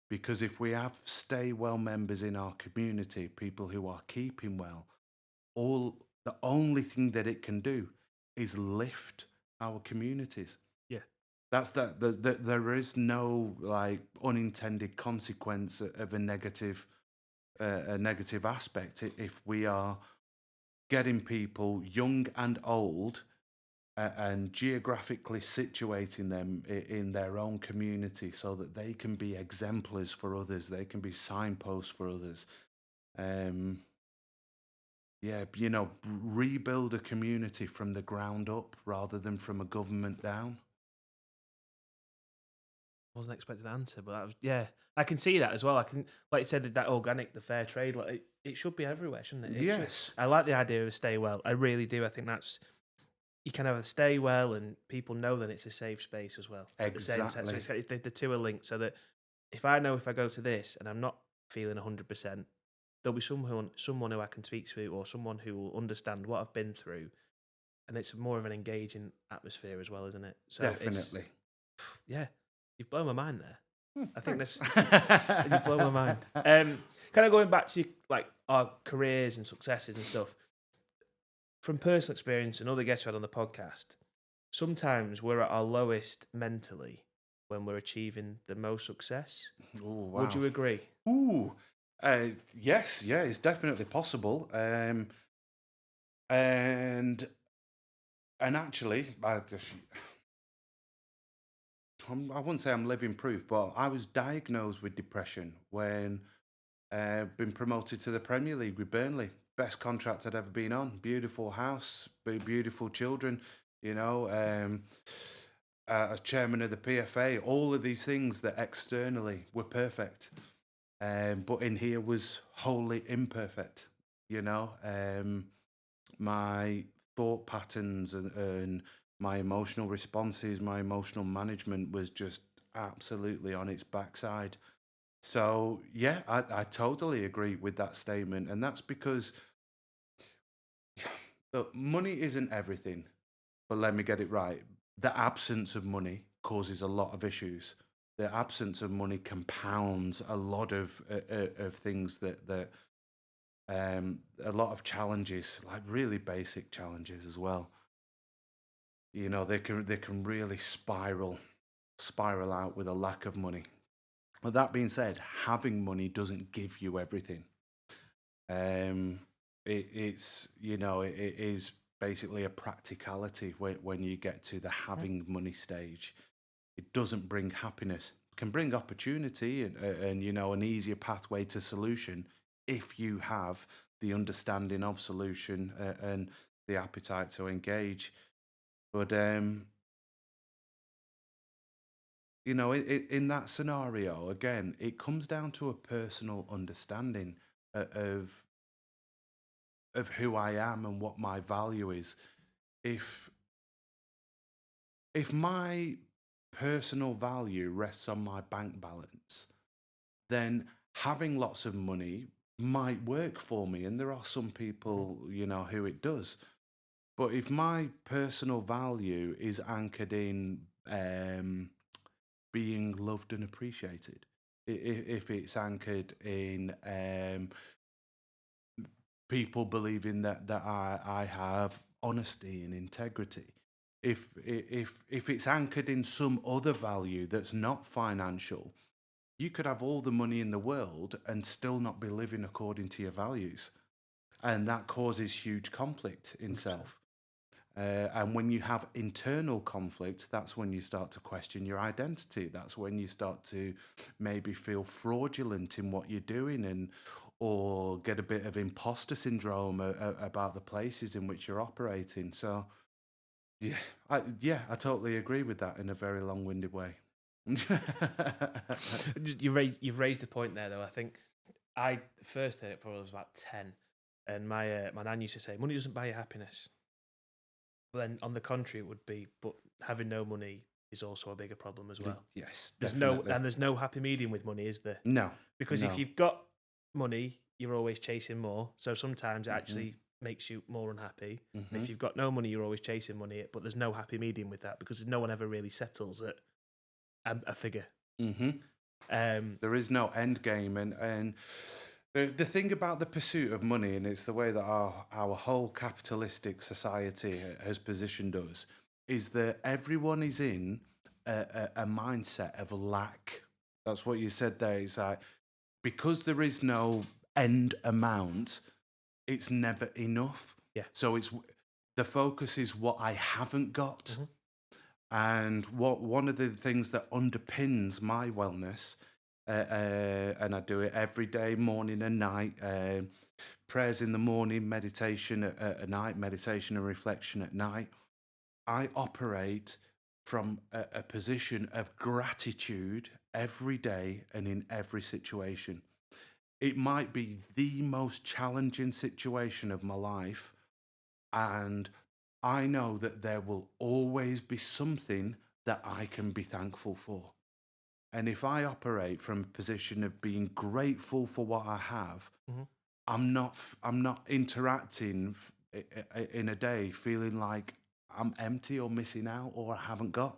[SPEAKER 2] Because if we have stay well members in our community, people who are keeping well, all the only thing that it can do is lift our communities.
[SPEAKER 1] Yeah.
[SPEAKER 2] That's there is no like unintended consequence of a negative aspect if we are getting people young and old, and geographically situating them in their own community so that they can be exemplars for others, they can be signposts for others. um yeah, rebuild a community from the ground up rather than from a government down.
[SPEAKER 1] Wasn't expecting an answer, but that was, yeah. I can see that as well. I can, like you said, that organic, the fair trade. Like it should be everywhere, shouldn't it? It should.
[SPEAKER 2] Yes,
[SPEAKER 1] I like the idea of stay well. I really do. I think that's, you can have a stay well, and people know that it's a safe space as well. At the same time, so
[SPEAKER 2] exactly.
[SPEAKER 1] the two are linked. So that if I know if I go to this and I'm not feeling 100%, there'll be someone who I can speak to, or someone who will understand what I've been through, and it's more of an engaging atmosphere as well, isn't it? So it's,
[SPEAKER 2] Definitely.
[SPEAKER 1] yeah, you've blown my mind there. I think
[SPEAKER 2] Thanks.
[SPEAKER 1] that's you blow my mind. Kind of going back to like our careers and successes and stuff from personal experience and other guests we had on the podcast. Sometimes we're at our lowest mentally when we're achieving the most success.
[SPEAKER 2] Oh,
[SPEAKER 1] Would
[SPEAKER 2] wow.
[SPEAKER 1] you agree?
[SPEAKER 2] Ooh, yes, yeah, it's definitely possible. And actually, I wouldn't say I'm living proof, but I was diagnosed with depression when been promoted to the Premier League with Burnley. Best contract I'd ever been on. Beautiful house, beautiful children. You know, a chairman of the PFA. All of these things that externally were perfect, but in here was wholly imperfect. My thought patterns and my emotional responses, my emotional management was just absolutely on its backside. So yeah, I totally agree with that statement, and that's because look, money isn't everything. But let me get it right: the absence of money causes a lot of issues. The absence of money compounds a lot of things that a lot of challenges, like really basic challenges as well. They can really spiral out with a lack of money. But that being said, having money doesn't give you everything. Um, it is basically a practicality when you get to the
[SPEAKER 1] Mm.
[SPEAKER 2] having money stage. It doesn't bring happiness. It can bring opportunity and an easier pathway to solution if you have the understanding of solution and the appetite to engage. But in that scenario, again, it comes down to a personal understanding of who I am and what my value is. If my personal value rests on my bank balance, then having lots of money might work for me, and there are some
[SPEAKER 1] Mhm.
[SPEAKER 2] people who it does. But if my personal value is anchored in being loved and appreciated, if it's anchored in people believing that I have honesty and integrity, if it's anchored in some other value that's not financial, you could have all the money in the world and still not be living according to your values, and that causes huge conflict in
[SPEAKER 1] 100%.
[SPEAKER 2] self. And when you have internal conflict, that's when you start to question your identity. That's when you start to maybe feel fraudulent in what you're doing, and or get a bit of imposter syndrome about the places in which you're operating. So yeah, I totally agree with that in a very long-winded way.
[SPEAKER 1] You've raised a point there, though. I think I first heard it probably was about 10, and my nan used to say, "Money doesn't buy you happiness." But then, on the contrary, it would be, but having no money is also a bigger problem as well.
[SPEAKER 2] Yes,
[SPEAKER 1] There's
[SPEAKER 2] definitely.
[SPEAKER 1] no happy medium with money, is there?
[SPEAKER 2] No,
[SPEAKER 1] Because if
[SPEAKER 2] no.
[SPEAKER 1] you've got money, you're always chasing more. So sometimes it
[SPEAKER 2] Hmm.
[SPEAKER 1] actually makes you more unhappy. And
[SPEAKER 2] Hmm.
[SPEAKER 1] if you've got no money, you're always chasing money. But there's no happy medium with that because no one ever really settles at a figure.
[SPEAKER 2] Hmm.
[SPEAKER 1] Um,
[SPEAKER 2] There is no end game, and the thing about the pursuit of money, and it's the way that our whole capitalistic society has positioned us, is that everyone is in a mindset of lack. That's what you said there. It's like, because there is no end amount, it's never enough.
[SPEAKER 1] yeah.
[SPEAKER 2] So it's the focus is what I haven't got.
[SPEAKER 1] Hmm.
[SPEAKER 2] And what one of the things that underpins my wellness, and I do it every day, morning and night, prayers in the morning, meditation at night, meditation and reflection at night. I operate from a position of gratitude every day and in every situation. It might be the most challenging situation of my life, and I know that there will always be something that I can be thankful for. And if I operate from a position of being grateful for what I have,
[SPEAKER 1] Hmm.
[SPEAKER 2] I'm not interacting in a day feeling like I'm empty or missing out or I haven't got.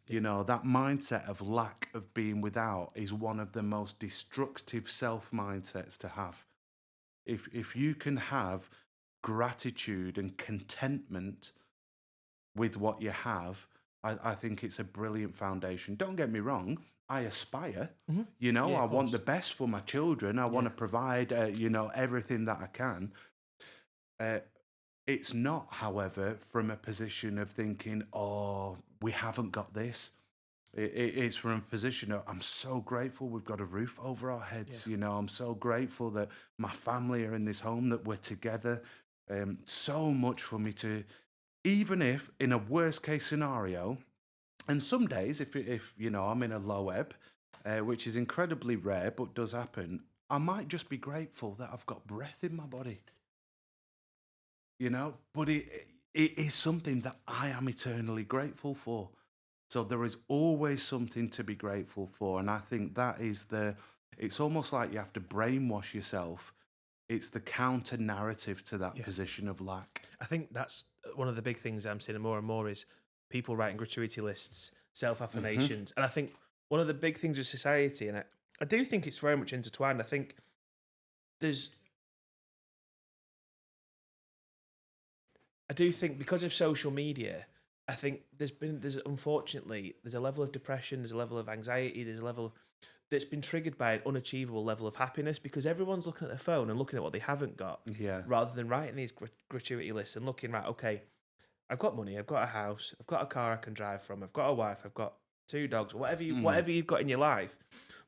[SPEAKER 1] Yeah.
[SPEAKER 2] You know, that mindset of lack of being without is one of the most destructive self mindsets to have. If you can have gratitude and contentment with what you have, I think it's a brilliant foundation. Don't get me wrong, I aspire.
[SPEAKER 1] Hmm.
[SPEAKER 2] You know,
[SPEAKER 1] Yeah,
[SPEAKER 2] I
[SPEAKER 1] of
[SPEAKER 2] want
[SPEAKER 1] course.
[SPEAKER 2] the best for my children. I want
[SPEAKER 1] Yeah.
[SPEAKER 2] to provide, everything that I can. Uh, it's not, however, from a position of thinking, oh, we haven't got this. It's from a position of, I'm so grateful we've got a roof over our
[SPEAKER 1] Yeah.
[SPEAKER 2] heads. You know, I'm so grateful that my family are in this home, that we're together. So much for me to, even if in a worst case scenario, and some days, if I'm in a low ebb, which is incredibly rare but does happen, I might just be grateful that I've got breath in my body. But it is something that I am eternally grateful for. So there is always something to be grateful for, and I think that is it's almost like you have to brainwash yourself. It's the counter narrative to that
[SPEAKER 1] Yeah.
[SPEAKER 2] position of lack.
[SPEAKER 1] I think that's one of the big things I'm seeing more and more is people writing gratuity lists, self
[SPEAKER 2] Hmm.
[SPEAKER 1] affirmations. And I think one of the big things with society, and I do think it's very much intertwined. I think there's, I do think because of social media, I think there's unfortunately, there's a level of depression, there's a level of anxiety, there's a level of, that's been triggered by an unachievable level of happiness because everyone's looking at their phone and looking at what they haven't got
[SPEAKER 2] Yeah.
[SPEAKER 1] rather than writing these gratuity lists and looking, right, okay, I've got money, I've got a house, I've got a car I can drive from, I've got a wife, I've got two dogs,
[SPEAKER 2] Mm.
[SPEAKER 1] whatever you've got in your life.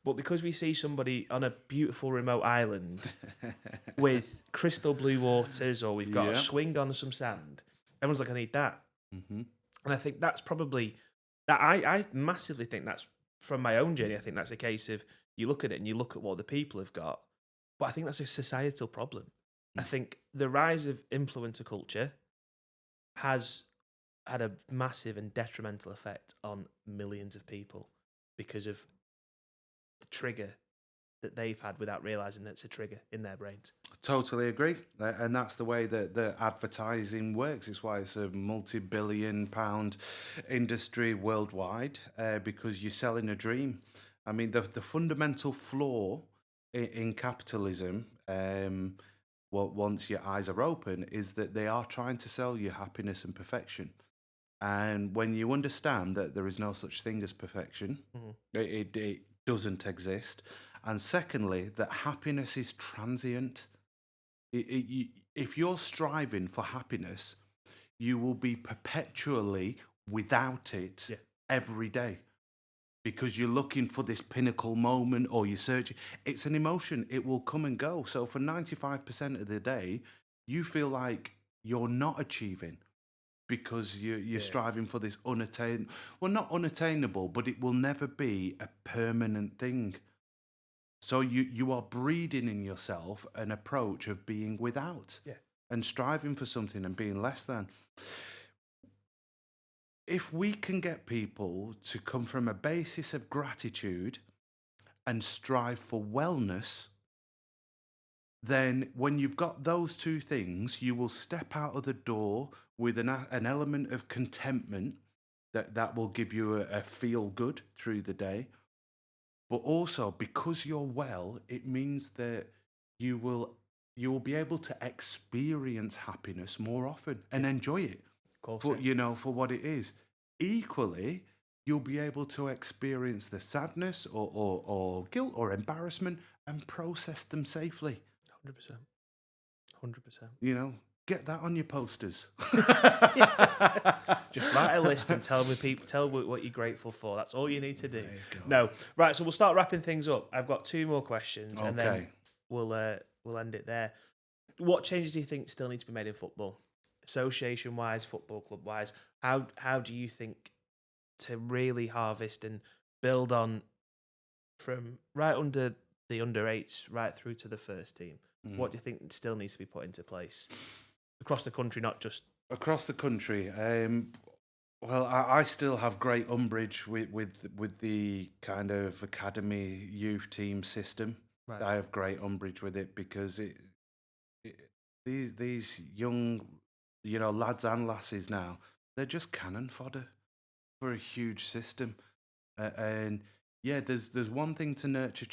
[SPEAKER 1] But because we see somebody on a beautiful remote island with crystal blue waters, or we've got a
[SPEAKER 2] Yeah.
[SPEAKER 1] swing on some sand, everyone's like, I need that.
[SPEAKER 2] Hmm.
[SPEAKER 1] And I think that's probably that. I massively think that's from my own journey. I think that's a case of you look at it and you look at what the people have got, but I think that's a societal problem. I think the rise of influencer culture has had a massive and detrimental effect on millions of people because of the trigger. that they've had without realizing that it's a trigger in their brains.
[SPEAKER 2] Totally agree. And that's the way that the advertising works. It's why it's a multi-billion-pound industry worldwide, because you're selling a dream. I mean, the fundamental flaw in capitalism, once your eyes are open, is that they are trying to sell you happiness and perfection. And when you understand that there is no such thing as perfection, it doesn't exist. And secondly, that happiness is transient. If you're striving for happiness, you will be perpetually without it
[SPEAKER 1] Yeah.
[SPEAKER 2] every day because you're looking for this pinnacle moment or you're searching. It's an emotion, it will come and go. So for 95% of the day, you feel like you're not achieving because you're striving for this not unattainable, but it will never be a permanent thing. So you are breeding in yourself an approach of being without and striving for something and being less than. If we can get people to come from a basis of gratitude and strive for wellness, then when you've got those two things, you will step out of the door with an element of contentment that will give you a feel good through the day. But also, because you're well, it means that you will be able to experience happiness more often and enjoy it
[SPEAKER 1] Of course.
[SPEAKER 2] for what it is. Equally, you'll be able to experience the sadness or guilt or embarrassment and process them safely.
[SPEAKER 1] 100%. 100%.
[SPEAKER 2] Get that on your posters.
[SPEAKER 1] Just write a list and tell what you're grateful for. That's all you need to do.
[SPEAKER 2] There you go.
[SPEAKER 1] No, right. So we'll start wrapping things up. I've got 2 more questions, and then
[SPEAKER 2] Okay.
[SPEAKER 1] we'll end it there. What changes do you think still need to be made in football, association-wise, football club-wise? How do you think to really harvest and build on from right under the under-8s right through to the first team? What do you think still needs to be put into place across the country, not just
[SPEAKER 2] Across the country? Well, I still have great umbrage with the kind of academy youth team system.
[SPEAKER 1] Right.
[SPEAKER 2] I have great umbrage with it because these young, lads and lasses now, they're just cannon fodder for a huge system. And yeah, there's one thing to nurture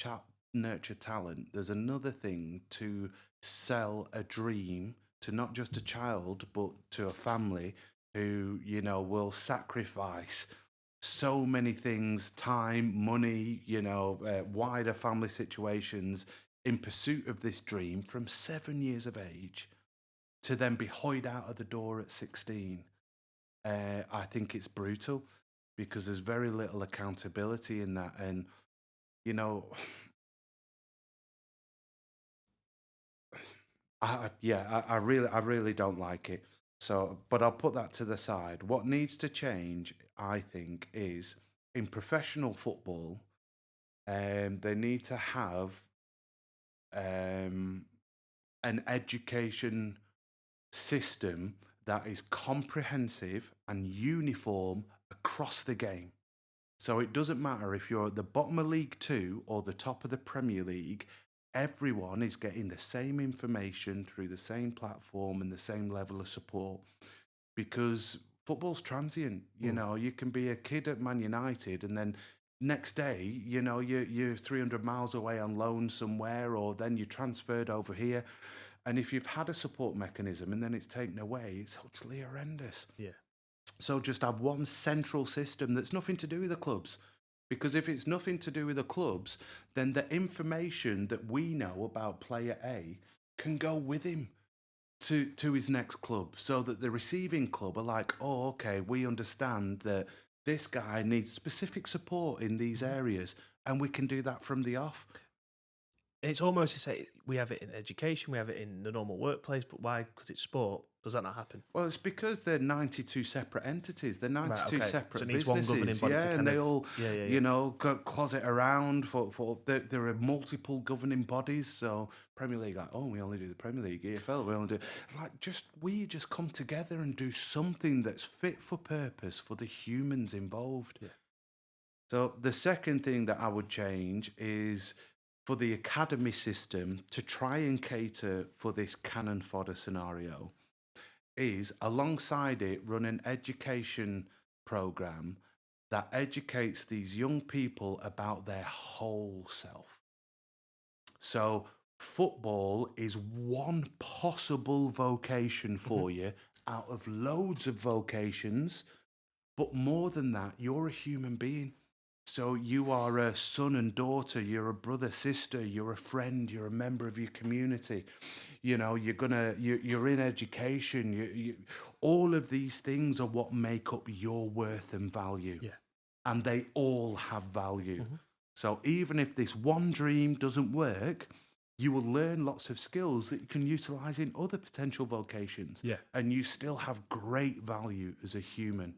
[SPEAKER 2] talent. There's another thing to sell a dream to not just a child but to a family who will sacrifice so many things, time, money, wider family situations in pursuit of this dream from 7 years of age to then be hoyed out of the door at 16. I think it's brutal because there's very little accountability in that. And I really don't like it. So, but I'll put that to the side. What needs to change, I think, is in professional football, they need to have an education system that is comprehensive and uniform across the game. So it doesn't matter if you're at the bottom of League Two or the top of the Premier League, everyone is getting the same information through the same platform and the same level of support. Because football's transient. You can be a kid at Man United and then next day, you're 300 miles away on loan somewhere, or then you're transferred over here. And if you've had a support mechanism and then it's taken away, it's utterly horrendous.
[SPEAKER 1] Yeah.
[SPEAKER 2] So just have one central system that's nothing to do with the clubs. Because if it's nothing to do with the clubs, then the information that we know about player A can go with him to his next club, so that the receiving club are like, oh, okay, we understand that this guy needs specific support in these areas, and we can do that from the off.
[SPEAKER 1] It's almost to say we have it in education, we have it in the normal workplace, but why? Because it's sport. Does that not happen?
[SPEAKER 2] Well, it's because they're 92 separate entities. They're 92
[SPEAKER 1] okay.
[SPEAKER 2] separate
[SPEAKER 1] So it needs
[SPEAKER 2] businesses.
[SPEAKER 1] one governing body to
[SPEAKER 2] and
[SPEAKER 1] kind
[SPEAKER 2] they
[SPEAKER 1] of-
[SPEAKER 2] all,
[SPEAKER 1] Yeah.
[SPEAKER 2] closet around for there are multiple governing bodies. So Premier League, like, oh, we only do the Premier League. EFL, we only do like we just come together and do something that's fit for purpose for the humans involved.
[SPEAKER 1] Yeah.
[SPEAKER 2] So the second thing that I would change is for the academy system to try and cater for this cannon fodder scenario is, alongside it, run an education program that educates these young people about their whole self. So football is one possible vocation for you out of loads of vocations. But more than that, you're a human being. So you are a son and daughter, you're a brother, sister, you're a friend, you're a member of your community. You know, you're in education. All of these things are what make up your worth and value.
[SPEAKER 1] Yeah.
[SPEAKER 2] And they all have value.
[SPEAKER 1] Mhm.
[SPEAKER 2] So even if this one dream doesn't work, you will learn lots of skills that you can utilize in other potential vocations.
[SPEAKER 1] Yeah.
[SPEAKER 2] And you still have great value as a human.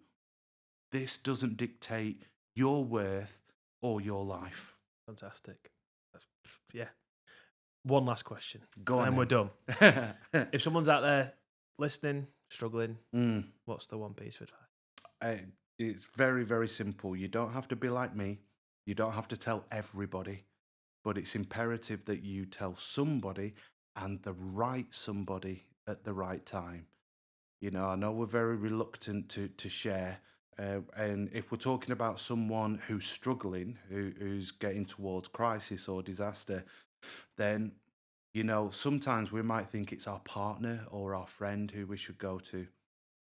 [SPEAKER 2] This doesn't dictate your worth or your life.
[SPEAKER 1] Fantastic. Yeah. One last question.
[SPEAKER 2] Go on.
[SPEAKER 1] And we're done.
[SPEAKER 2] then.
[SPEAKER 1] If someone's out there listening, struggling,
[SPEAKER 2] Mm.
[SPEAKER 1] what's the one piece of advice?
[SPEAKER 2] It's very, very simple. You don't have to be like me. You don't have to tell everybody. But it's imperative that you tell somebody, and the right somebody at the right time. You know, I know we're very reluctant to share. And if we're talking about someone who's struggling, who's getting towards crisis or disaster, then, you know, sometimes we might think it's our partner or our friend who we should go to.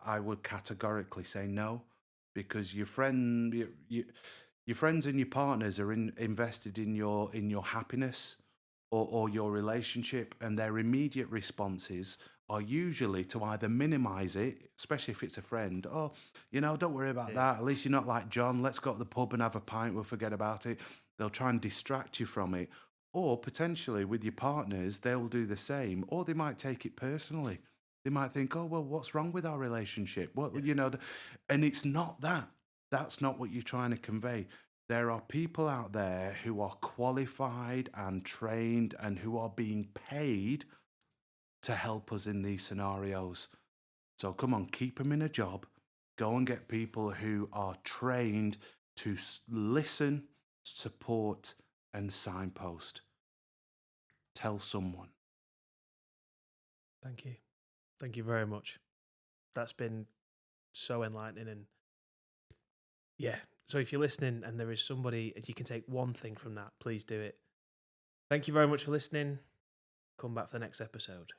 [SPEAKER 2] I would categorically say no, because your friends and your partners are invested in your happiness or your relationship, and their immediate responses are usually to either minimize it, especially if it's a friend. Oh, you know, don't worry about that. At least you're not like John. Let's go to the pub and have a pint. We'll forget about it. They'll try and distract you from it. Or potentially with your partners, they'll do the same, or they might take it personally. They might think, oh, well, what's wrong with our relationship? What,
[SPEAKER 1] Yeah.
[SPEAKER 2] you know, and it's not that. That's not what you're trying to convey. There are people out there who are qualified and trained and who are being paid to help us in these scenarios. So come on, keep them in a job. Go and get people who are trained to listen, support, and signpost. Tell someone.
[SPEAKER 1] Thank you. Thank you very much. That's been so enlightening. And yeah, so if you're listening and there is somebody, if you can take one thing from that, please do it. Thank you very much for listening. Come back for the next episode.